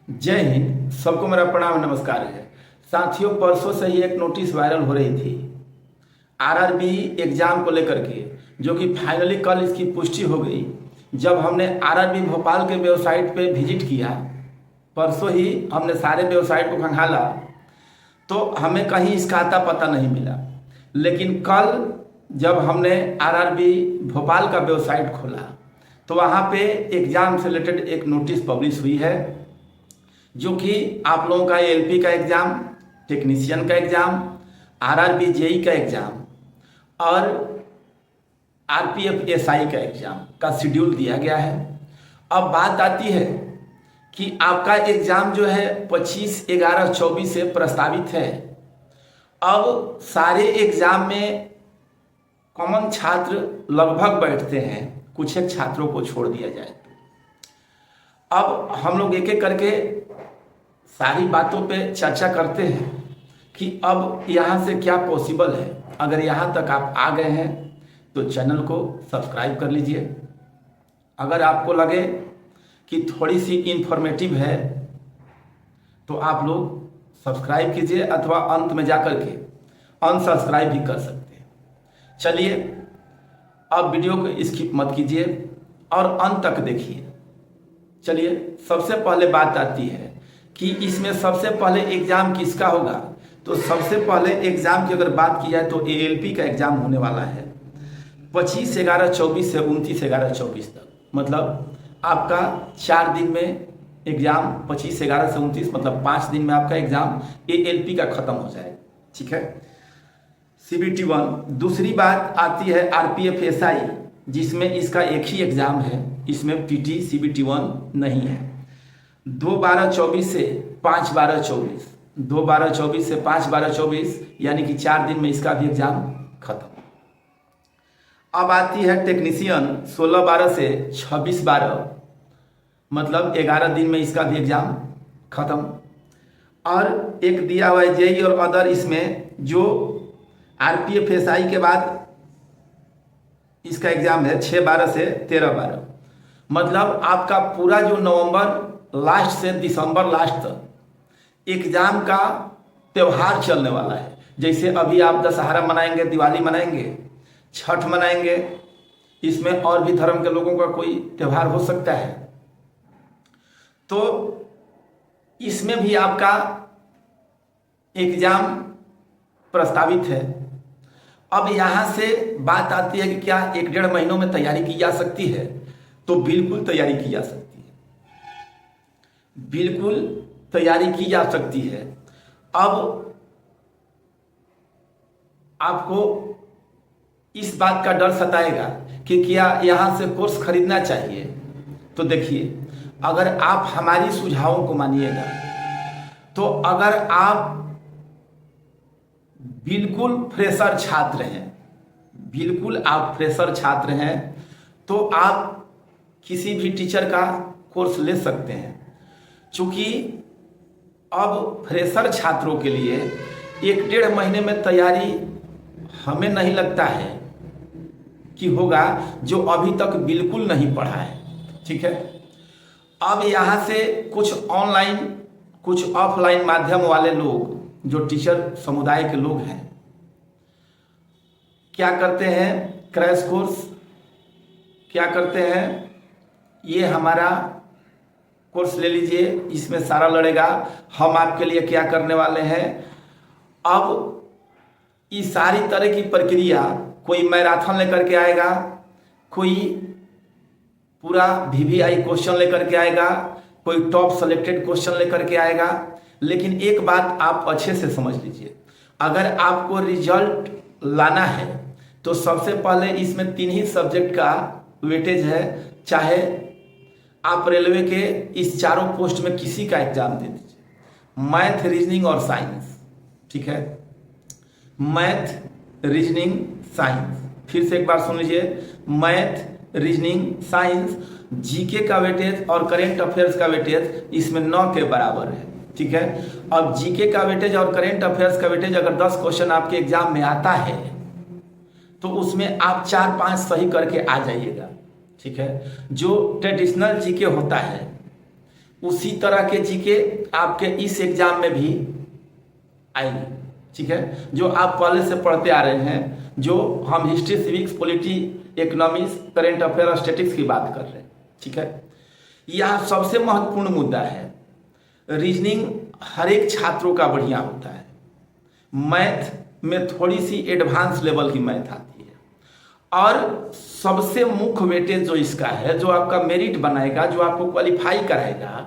जय हिंद। सबको मेरा प्रणाम नमस्कार है। साथियों, परसों से ही एक नोटिस वायरल हो रही थी आरआरबी एग्जाम को लेकर के, जो कि फाइनली कल इसकी पुष्टि हो गई। जब हमने आरआरबी भोपाल के वेबसाइट पे विजिट किया, परसों ही हमने सारे वेबसाइट को खंगाला, तो हमें कहीं इसका अता पता नहीं मिला। लेकिन कल जब हमने आरआरबी भोपाल का वेबसाइट खोला तो वहाँ पे एग्ज़ाम से रिलेटेड एक नोटिस पब्लिश हुई है, जो कि आप लोगों का एलपी का एग्ज़ाम, टेक्नीशियन का एग्ज़ाम, आरआरबी जेई का एग्ज़ाम और आरपीएफ एसआई का एग्ज़ाम का शेड्यूल दिया गया है। अब बात आती है कि आपका एग्ज़ाम जो है 25/11/24 से प्रस्तावित है। अब सारे एग्ज़ाम में कॉमन छात्र लगभग बैठते हैं, कुछ एक छात्रों को छोड़ दिया जाए तो। अब हम लोग एक एक करके सारी बातों पे चर्चा करते हैं कि अब यहाँ से क्या पॉसिबल है। अगर यहाँ तक आप आ गए हैं तो चैनल को सब्सक्राइब कर लीजिए। अगर आपको लगे कि थोड़ी सी इंफॉर्मेटिव है तो आप लोग सब्सक्राइब कीजिए, अथवा अंत में जाकर के अनसब्सक्राइब भी कर सकते हैं। चलिए, अब वीडियो को स्किप मत कीजिए और अंत तक देखिए। चलिए, सबसे पहले बात आती है कि इसमें सबसे पहले एग्ज़ाम किसका होगा। तो सबसे पहले एग्ज़ाम की अगर बात की जाए तो एएलपी का एग्ज़ाम होने वाला है 25/11/24 से 29/11/24 तक। मतलब आपका 4 दिन में एग्ज़ाम, 25/11 से 29, मतलब 5 दिन में आपका एग्ज़ाम एएलपी का ख़त्म हो जाएगा। ठीक है, सीबीटी 1। दूसरी बात आती है आरपीएफ एसआई, जिसमें इसका एक ही एग्ज़ाम है, इसमें पीटी सीबीटी 1 नहीं है। 2/12/24 से 5/12/24, 2/12/24 से 5/12/24, यानी कि 4 दिन में इसका भी एग्ज़ाम खत्म। अब आती है टेक्नीशियन 16/12 से 26/12, मतलब 11 दिन में इसका भी एग्ज़ाम खत्म। और एक दिया हुआ है जेई और अदर, इसमें जो आरपीएफ एसआई के बाद इसका एग्ज़ाम है 6/12 से 13/12। मतलब आपका पूरा जो नवंबर लास्ट से दिसंबर लास्ट तक एग्ज़ाम का त्यौहार चलने वाला है। जैसे अभी आप दशहरा मनाएंगे, दिवाली मनाएंगे, छठ मनाएंगे, इसमें और भी धर्म के लोगों का कोई त्यौहार हो सकता है, तो इसमें भी आपका एग्ज़ाम प्रस्तावित है। अब यहाँ से बात आती है कि क्या 1-1.5 महीनों में तैयारी की जा सकती है। तो बिल्कुल तैयारी की जा सकती है, बिल्कुल तैयारी की जा सकती है। अब आपको इस बात का डर सताएगा कि क्या यहाँ से कोर्स खरीदना चाहिए। तो देखिए, अगर आप हमारी सुझावों को मानिएगा, तो अगर आप बिल्कुल फ्रेशर छात्र हैं, बिल्कुल आप फ्रेशर छात्र हैं, तो आप किसी भी टीचर का कोर्स ले सकते हैं। चूँकि अब फ्रेशर छात्रों के लिए 1-1.5 महीने में तैयारी हमें नहीं लगता है कि होगा, जो अभी तक बिल्कुल नहीं पढ़ा है। ठीक है, अब यहाँ से कुछ ऑनलाइन कुछ ऑफलाइन माध्यम वाले लोग, जो टीचर समुदाय के लोग हैं, क्या करते हैं, क्रैश कोर्स क्या करते हैं, ये हमारा कोर्स ले लीजिए, इसमें सारा लड़ेगा, हम आपके लिए क्या करने वाले हैं। अब इस सारी तरह की प्रक्रिया, कोई मैराथन लेकर के आएगा, कोई पूरा वीवीआई क्वेश्चन लेकर के आएगा, कोई टॉप सेलेक्टेड क्वेश्चन लेकर के आएगा। लेकिन एक बात आप अच्छे से समझ लीजिए, अगर आपको रिजल्ट लाना है तो सबसे पहले इसमें 3 ही सब्जेक्ट का वेटेज है। चाहे आप रेलवे के इस चारों पोस्ट में किसी का एग्जाम दे दीजिए, मैथ, रीजनिंग और साइंस। ठीक है, मैथ, रीजनिंग, साइंस। फिर से एक बार सुन लीजिए, मैथ, रीजनिंग, साइंस। जीके का वेटेज और करेंट अफेयर्स का वेटेज इसमें 9 के बराबर है। ठीक है, अब जीके का वेटेज और करेंट अफेयर्स का वेटेज अगर 10 क्वेश्चन आपके एग्जाम में आता है तो उसमें आप 4-5 सही करके आ जाइएगा। ठीक है, जो ट्रेडिशनल जीके होता है उसी तरह के जीके आपके इस एग्जाम में भी आएगी, ठीक है। जो आप पहले से पढ़ते आ रहे हैं, जो हम history, civics, polity, economics, current affair और स्टैटिक्स की बात कर रहे हैं, ठीक है। यह सबसे महत्वपूर्ण मुद्दा है। रीजनिंग हर एक छात्रों का बढ़िया होता है। मैथ में थोड़ी सी एडवांस लेवल की मैथ आती है, और सबसे मुख्य वेटेज जो इसका है, जो आपका मेरिट बनाएगा, जो आपको क्वालिफाई कराएगा,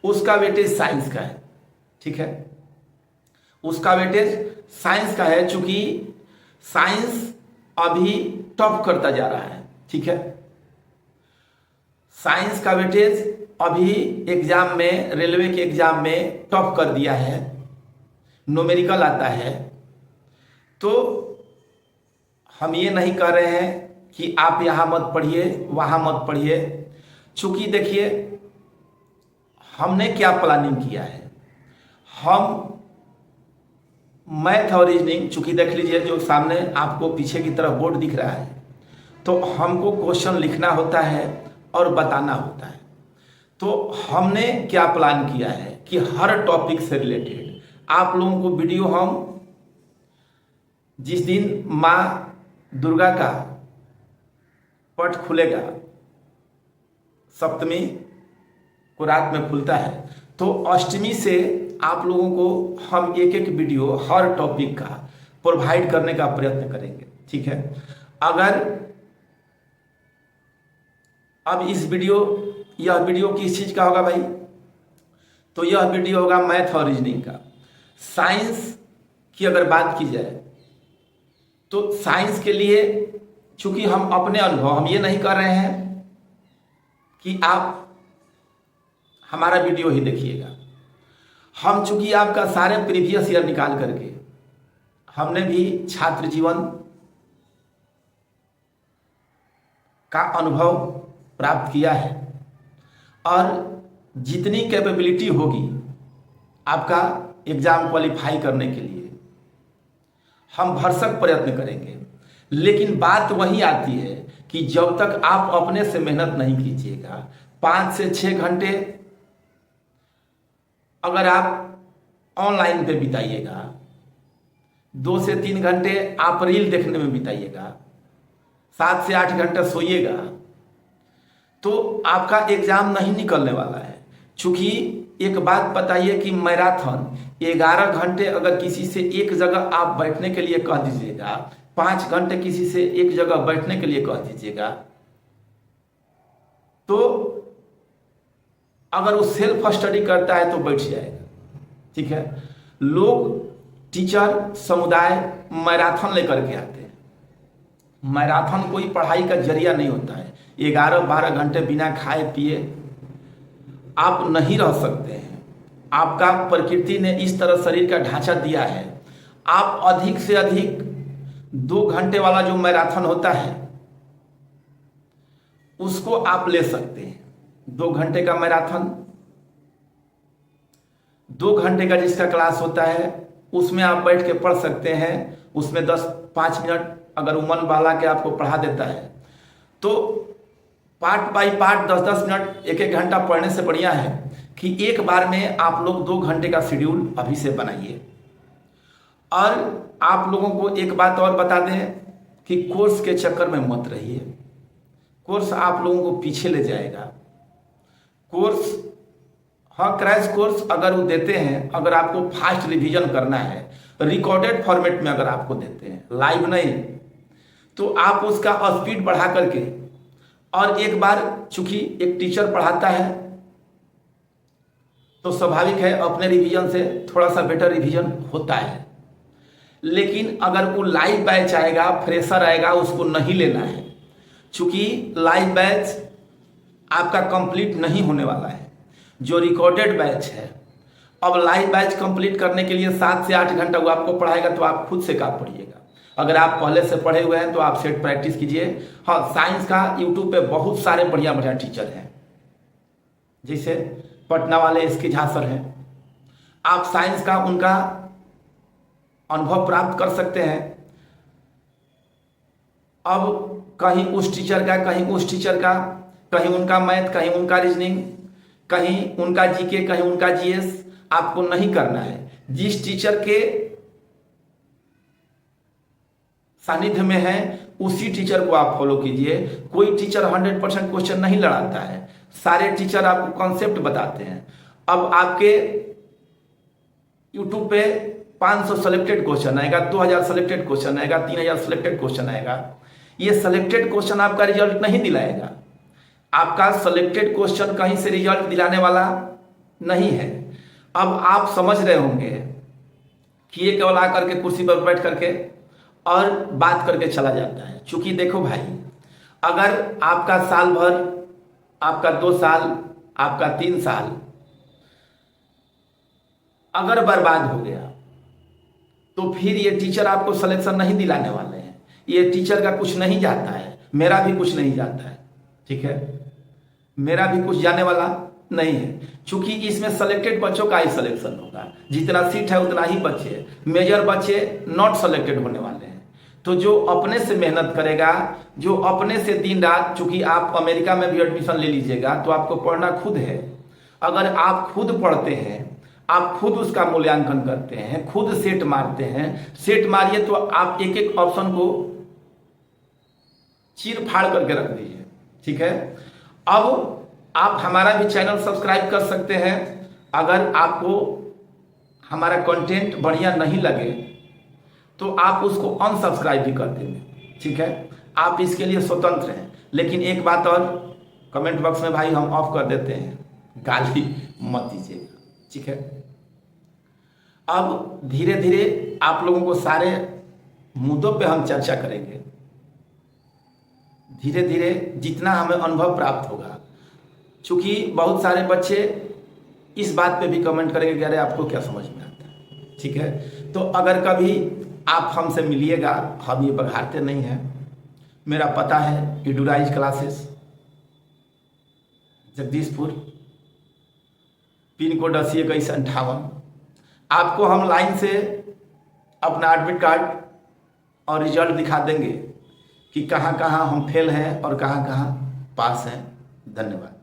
उसका वेटेज साइंस का है, ठीक है। उसका वेटेज साइंस का है, चूंकि साइंस अभी टॉप करता जा रहा है, ठीक है। साइंस का वेटेज अभी एग्जाम में, रेलवे के एग्जाम में टॉप कर दिया है, न्यूमेरिकल आता है। तो हम ये नहीं कह रहे हैं कि आप यहाँ मत पढ़िए, वहाँ मत पढ़िए, चूंकि देखिए हमने क्या प्लानिंग किया है। हम मैथ और रीजनिंग, चूंकि देख लीजिए जो सामने आपको पीछे की तरफ बोर्ड दिख रहा है, तो हमको क्वेश्चन लिखना होता है और बताना होता है। तो हमने क्या प्लान किया है कि हर टॉपिक से रिलेटेड आप लोगों को वीडियो, हम जिस दिन माँ दुर्गा का पट खुलेगा, सप्तमी को रात में खुलता है, तो अष्टमी से आप लोगों को हम एक एक वीडियो हर टॉपिक का प्रोवाइड करने का प्रयत्न करेंगे, ठीक है। अगर अब यह वीडियो किस चीज़ का होगा भाई, तो यह वीडियो होगा मैथ और रीजनिंग का। साइंस की अगर बात की जाए तो साइंस के लिए, चूंकि हम अपने अनुभव, हम ये नहीं कर रहे हैं कि आप हमारा वीडियो ही देखिएगा। हम चूंकि आपका सारे प्रीवियस ईयर निकाल करके, हमने भी छात्र जीवन का अनुभव प्राप्त किया है, और जितनी कैपेबिलिटी होगी आपका एग्जाम क्वालिफाई करने के लिए हम भरसक प्रयत्न करेंगे। लेकिन बात वही आती है कि जब तक आप अपने से मेहनत नहीं कीजिएगा, 5 से 6 घंटे अगर आप ऑनलाइन पे बिताइएगा, 2 से 3 घंटे आप रील देखने में बिताइएगा, 7 से 8 घंटे सोइएगा, तो आपका एग्जाम नहीं निकलने वाला है। चूंकि एक बात बताइए कि मैराथन 11 घंटे अगर किसी से एक जगह आप बैठने के लिए कह दीजिएगा, 5 घंटे किसी से एक जगह बैठने के लिए कह दीजिएगा, तो अगर वो सेल्फ स्टडी करता है तो बैठ जाएगा, ठीक है। लोग, टीचर समुदाय मैराथन लेकर के आते हैं। मैराथन कोई पढ़ाई का जरिया नहीं होता है। 11-12 घंटे बिना खाए पिए आप नहीं रह सकते हैं। आपका प्रकृति ने इस तरह शरीर का ढांचा दिया है, आप अधिक से अधिक 2 घंटे वाला जो मैराथन होता है उसको आप ले सकते हैं। 2 घंटे का मैराथन, 2 घंटे का जिसका क्लास होता है उसमें आप बैठ के पढ़ सकते हैं। उसमें 5 मिनट अगर उमन वाला के आपको पढ़ा देता है, तो पार्ट बाय पार्ट 10-10 मिनट 1-1 घंटा पढ़ने से बढ़िया है कि एक बार में आप लोग 2 घंटे का शेड्यूल अभी से बनाइए। और आप लोगों को एक बात और बता दें कि कोर्स के चक्कर में मत रहिए। कोर्स आप लोगों को पीछे ले जाएगा। कोर्स, हाँ, क्रैश कोर्स अगर वो देते हैं, अगर आपको फास्ट रिवीजन करना है, रिकॉर्डेड फॉर्मेट में अगर आपको देते हैं, लाइव नहीं, तो आप उसका स्पीड बढ़ा करके, और एक बार चूंकि एक टीचर पढ़ाता है तो स्वाभाविक है अपने रिवीजन से थोड़ा सा बेटर रिवीजन होता है। लेकिन अगर वो लाइव बैच आएगा, फ्रेशर आएगा, उसको नहीं लेना है, चूंकि लाइव बैच आपका कंप्लीट नहीं होने वाला है। जो रिकॉर्डेड बैच है, अब लाइव बैच कंप्लीट करने के लिए 7 से 8 घंटा वो आपको पढ़ाएगा, तो आप खुद से क्या पढ़िएगा। अगर आप पहले से पढ़े हुए हैं तो आप सेट प्रैक्टिस कीजिए। हाँ, साइंस का यूट्यूब पे बहुत सारे बढ़िया बढ़िया टीचर हैं, जैसे पटना वाले इसके झा सर हैं। आप साइंस का उनका अनुभव प्राप्त कर सकते हैं। अब कहीं उस टीचर का, कहीं उस टीचर का, कहीं उनका मैथ, कहीं उनका रीजनिंग, कहीं उनका जीके, कहीं उनका जीएस आपको नहीं करना है। जिस टीचर के सानिध्य में है उसी टीचर को आप फॉलो कीजिए। कोई टीचर 100% क्वेश्चन नहीं लड़ाता है, सारे टीचर आपको कॉन्सेप्ट बताते हैं। अब आपके यूट्यूब पे 500 सेलेक्टेड क्वेश्चन आएगा, 2000 सेलेक्टेड क्वेश्चन आएगा, 3000 सेलेक्टेड क्वेश्चन आएगा। ये सेलेक्टेड क्वेश्चन आपका रिजल्ट नहीं दिलाएगा। आपका सेलेक्टेड क्वेश्चन कहीं से रिजल्ट दिलाने वाला नहीं है। अब आप समझ रहे होंगे कि ये केवल आकर के कुर्सी पर बैठ करके और बात करके चला जाता है। चूंकि देखो भाई, अगर आपका साल भर, आपका 2 साल, आपका 3 साल अगर बर्बाद हो गया तो फिर ये टीचर आपको सिलेक्शन नहीं दिलाने वाले हैं। ये टीचर का कुछ नहीं जाता है, मेरा भी कुछ नहीं जाता है, ठीक है, मेरा भी कुछ जाने वाला नहीं है। चूंकि इसमें सेलेक्टेड बच्चों का ही सिलेक्शन होगा, जितना सीट है उतना ही बच्चे, मेजर बच्चे नॉट सेलेक्टेड होने वाले हैं। तो जो अपने से मेहनत करेगा, जो अपने से दिन रात, चूंकि आप अमेरिका में भी एडमिशन ले लीजिएगा तो आपको पढ़ना खुद है। अगर आप खुद पढ़ते हैं, आप खुद उसका मूल्यांकन करते हैं, खुद सेट मारते हैं, सेट मारिए तो आप एक एक ऑप्शन को चीर फाड़ करके रख दीजिए, ठीक है। अब आप हमारा भी चैनल सब्सक्राइब कर सकते हैं। अगर आपको हमारा कंटेंट बढ़िया नहीं लगे तो आप उसको अनसब्सक्राइब भी कर देंगे, ठीक है। आप इसके लिए स्वतंत्र हैं। लेकिन एक बात और, कमेंट बॉक्स में भाई हम ऑफ कर देते हैं, गाली मत दीजिएगा, ठीक है। अब धीरे धीरे आप लोगों को सारे मुद्दों पे हम चर्चा करेंगे। धीरे धीरे जितना हमें अनुभव प्राप्त होगा, चूंकि बहुत सारे बच्चे इस बात पे भी कमेंट करेंगे कि अरे आपको क्या समझ में आता है, ठीक है। तो अगर कभी आप हमसे मिलिएगा, हम ये बघाड़ते नहीं हैं। मेरा पता है एडुराइज क्लासेस, जगदीशपुर, पिन कोड 80 आपको हम लाइन से अपना एडमिट कार्ड और रिजल्ट दिखा देंगे कि कहाँ कहाँ हम फेल हैं और कहाँ कहाँ पास हैं। धन्यवाद।